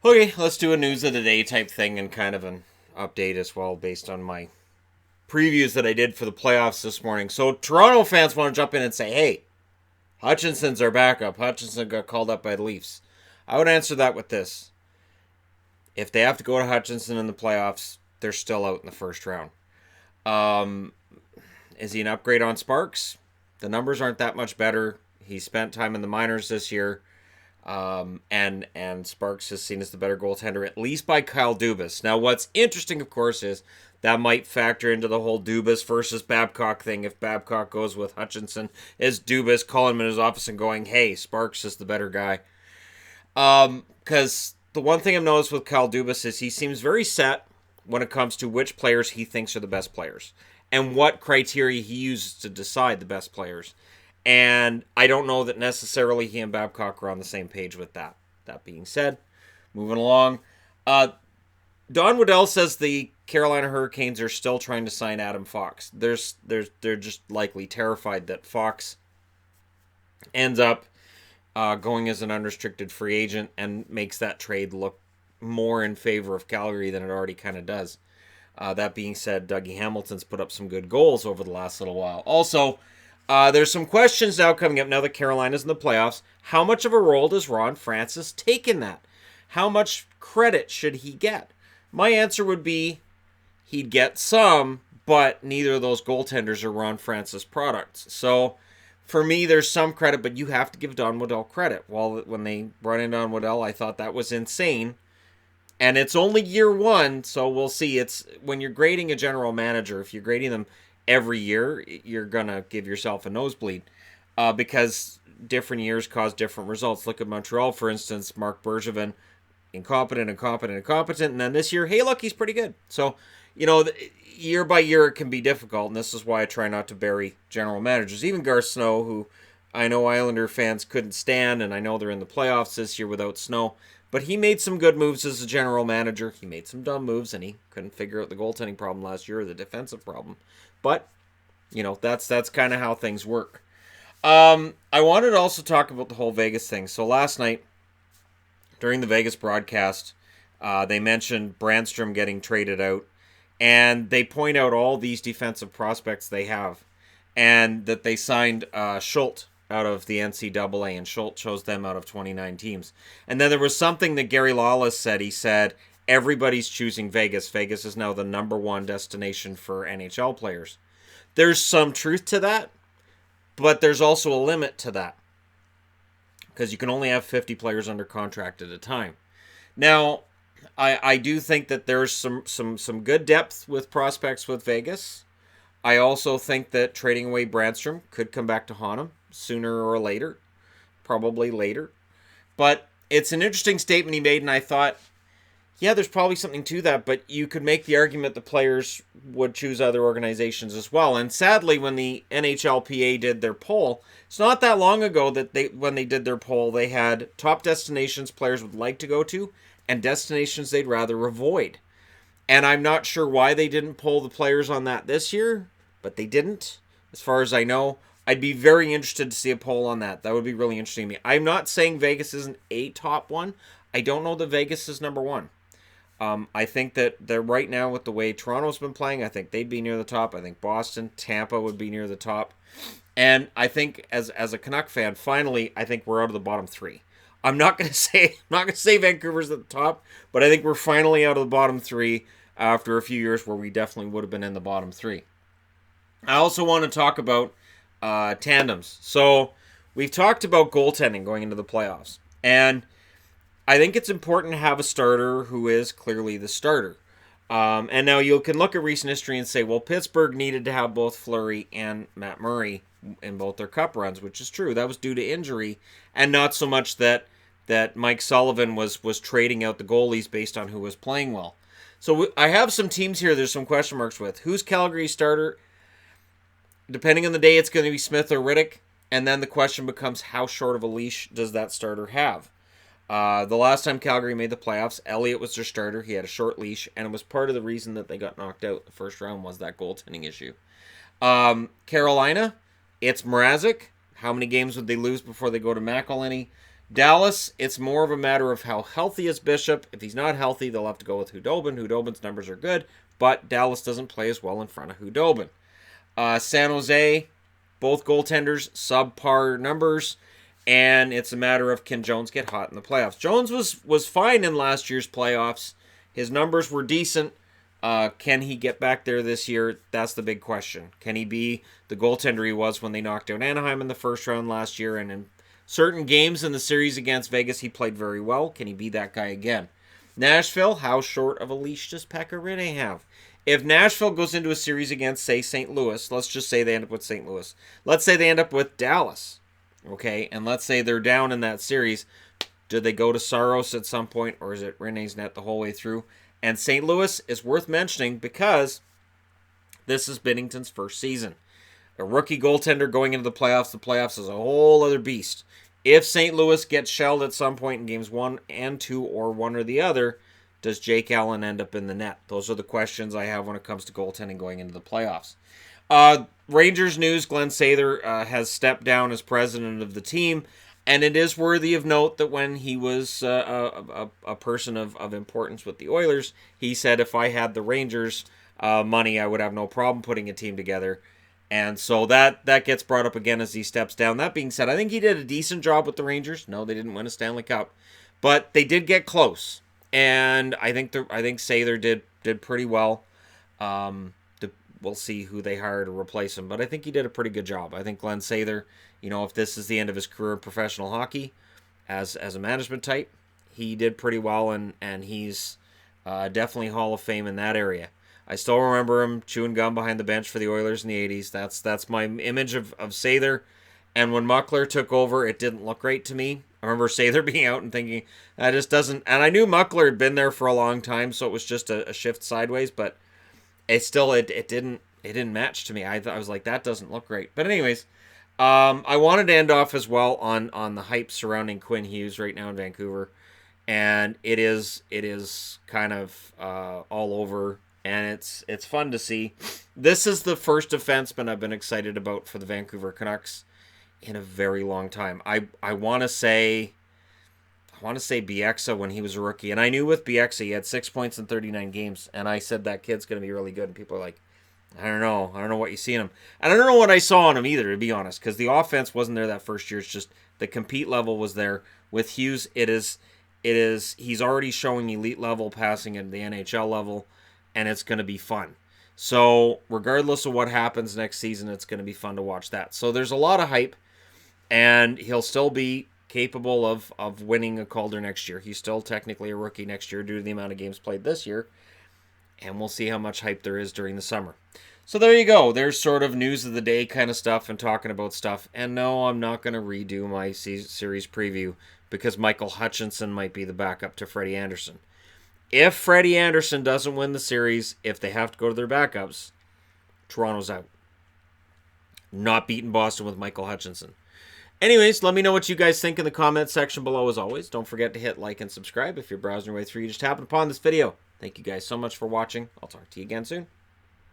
Okay, let's do a news of the day type thing and kind of an update as well based on my previews that I did for the playoffs this morning. So Toronto fans want to jump in and say, hey, Hutchinson's our backup. Hutchinson got called up by the Leafs. I would answer that with this. If they have to go to Hutchinson in the playoffs, they're still out in the first round. Um, is he an upgrade on Sparks? The numbers aren't that much better. He spent time in the minors this year. And Sparks is seen as the better goaltender, at least by Kyle Dubas. Now, what's interesting, of course, is that might factor into the whole Dubas versus Babcock thing. If Babcock goes with Hutchinson, is Dubas calling him in his office and going, hey, Sparks is the better guy? Because the one thing I've noticed with Kyle Dubas is he seems very set when it comes to which players he thinks are the best players and what criteria he uses to decide the best players. And I don't know that necessarily he and Babcock are on the same page with that. That being said, moving along. Don Waddell says the Carolina Hurricanes are still trying to sign Adam Fox. They're just likely terrified that Fox ends up going as an unrestricted free agent and makes that trade look more in favor of Calgary than it already kind of does. That being said, Dougie Hamilton's put up some good goals over the last little while. Also, there's some questions now coming up now that Carolina's in the playoffs. How much of a role does Ron Francis take in that? How much credit should he get? My answer would be he'd get some, but neither of those goaltenders are Ron Francis products. So for me, there's some credit, but you have to give Don Waddell credit. Well, when they brought in Don Waddell, I thought that was insane. And it's only year one, so we'll see. It's when you're grading a general manager, if you're grading them every year, you're going to give yourself a nosebleed because different years cause different results. Look at Montreal, for instance. Mark Bergevin, incompetent, and then this year, hey, look, he's pretty good. So, year by year, it can be difficult, and this is why I try not to bury general managers. Even Garth Snow, who I know Islander fans couldn't stand, and I know they're in the playoffs this year without Snow, but he made some good moves as a general manager. He made some dumb moves, and he couldn't figure out the goaltending problem last year or the defensive problem. But, that's kind of how things work. I wanted to also talk about the whole Vegas thing. So last night, during the Vegas broadcast, they mentioned Brandstrom getting traded out, and they point out all these defensive prospects they have, and that they signed Schultz out of the NCAA, and Schultz chose them out of 29 teams. And then there was something that Gary Lawless said. He said, everybody's choosing Vegas. Vegas is now the number one destination for NHL players. There's some truth to that, but there's also a limit to that because you can only have 50 players under contract at a time. Now, I do think that there's some good depth with prospects with Vegas. I also think that trading away Brandstrom could come back to haunt him sooner or later, probably later. But it's an interesting statement he made, and I thought, yeah, there's probably something to that, but you could make the argument the players would choose other organizations as well. And sadly, when the NHLPA did their poll, it's not that long ago that when they did their poll, they had top destinations players would like to go to and destinations they'd rather avoid. And I'm not sure why they didn't poll the players on that this year, but they didn't, as far as I know. I'd be very interested to see a poll on that. That would be really interesting to me. I'm not saying Vegas isn't a top one. I don't know that Vegas is number one. I think that they're right now with the way Toronto's been playing, I think they'd be near the top. I think Boston, Tampa would be near the top. And I think as a Canuck fan, finally, I think we're out of the bottom three. I'm not gonna say Vancouver's at the top, but I think we're finally out of the bottom three after a few years where we definitely would have been in the bottom three. I also want to talk about tandems. So we've talked about goaltending going into the playoffs, and I think it's important to have a starter who is clearly the starter. And now you can look at recent history and say, well, Pittsburgh needed to have both Fleury and Matt Murray in both their cup runs, which is true. That was due to injury, and not so much that Mike Sullivan was trading out the goalies based on who was playing well. So I have some teams here there's some question marks with. Who's Calgary's starter? Depending on the day, it's going to be Smith or Riddick. And then the question becomes, how short of a leash does that starter have? The last time Calgary made the playoffs, Elliott was their starter. He had a short leash, and it was part of the reason that they got knocked out the first round was that goaltending issue. Carolina, it's Mrazek. How many games would they lose before they go to McElhinney? Dallas, it's more of a matter of how healthy is Bishop. If he's not healthy, they'll have to go with Hudobin. Hudobin's numbers are good, but Dallas doesn't play as well in front of Hudobin. San Jose, both goaltenders, subpar numbers, and it's a matter of can Jones get hot in the playoffs. Jones was fine in last year's playoffs. His numbers were decent. Can he get back there this year? That's the big question. Can he be the goaltender he was when they knocked out Anaheim in the first round last year, and in certain games in the series against Vegas, he played very well. Can he be that guy again? Nashville, how short of a leash does Pekka Rinne have? If Nashville goes into a series against, say, St. Louis, let's just say they end up with St. Louis. Let's say they end up with Dallas, okay? And let's say they're down in that series. Do they go to Saros at some point, or is it Rinne's net the whole way through? And St. Louis is worth mentioning because this is Binnington's first season. A rookie goaltender going into the playoffs is a whole other beast. If St. Louis gets shelled at some point in games 1 and 2 or one or the other, does Jake Allen end up in the net? Those are the questions I have when it comes to goaltending going into the playoffs. Rangers news, Glenn Sather has stepped down as president of the team, and it is worthy of note that when he was a person of importance with the Oilers, he said if I had the Rangers money, I would have no problem putting a team together. And so that gets brought up again as he steps down. That being said, I think he did a decent job with the Rangers. No, they didn't win a Stanley Cup, but they did get close. And I think Sather did pretty well. We'll see who they hire to replace him, but I think he did a pretty good job. I think Glenn Sather, if this is the end of his career in professional hockey as a management type, he did pretty well, and he's definitely Hall of Fame in that area. I still remember him chewing gum behind the bench for the Oilers in the 80s. That's my image of Sather. And when Muckler took over, it didn't look great to me. I remember Sather being out and thinking, that just doesn't... And I knew Muckler had been there for a long time, so it was just a shift sideways, but it didn't match to me. I was like, that doesn't look great. But anyways, I wanted to end off as well on the hype surrounding Quinn Hughes right now in Vancouver. And it is kind of all over... And it's fun to see. This is the first defenseman I've been excited about for the Vancouver Canucks in a very long time. I want to say Bieksa when he was a rookie, and I knew with Bieksa he had 6 points in 39 games, and I said that kid's going to be really good. And people are like, I don't know what you see in him, and I don't know what I saw in him either, to be honest, because the offense wasn't there that first year. It's just the compete level was there. With Hughes, it is he's already showing elite level passing at the NHL level. And it's going to be fun. So regardless of what happens next season, it's going to be fun to watch that. So there's a lot of hype, and he'll still be capable of winning a Calder next year. He's still technically a rookie next year due to the amount of games played this year. And we'll see how much hype there is during the summer. So there you go. There's sort of news of the day kind of stuff and talking about stuff. And no, I'm not going to redo my series preview because Michael Hutchinson might be the backup to Freddie Anderson. If Freddie Anderson doesn't win the series, if they have to go to their backups, Toronto's out. Not beating Boston with Michael Hutchinson. Anyways, let me know what you guys think in the comments section below as always. Don't forget to hit like and subscribe if you're browsing your way through. You just happened upon this video. Thank you guys so much for watching. I'll talk to you again soon.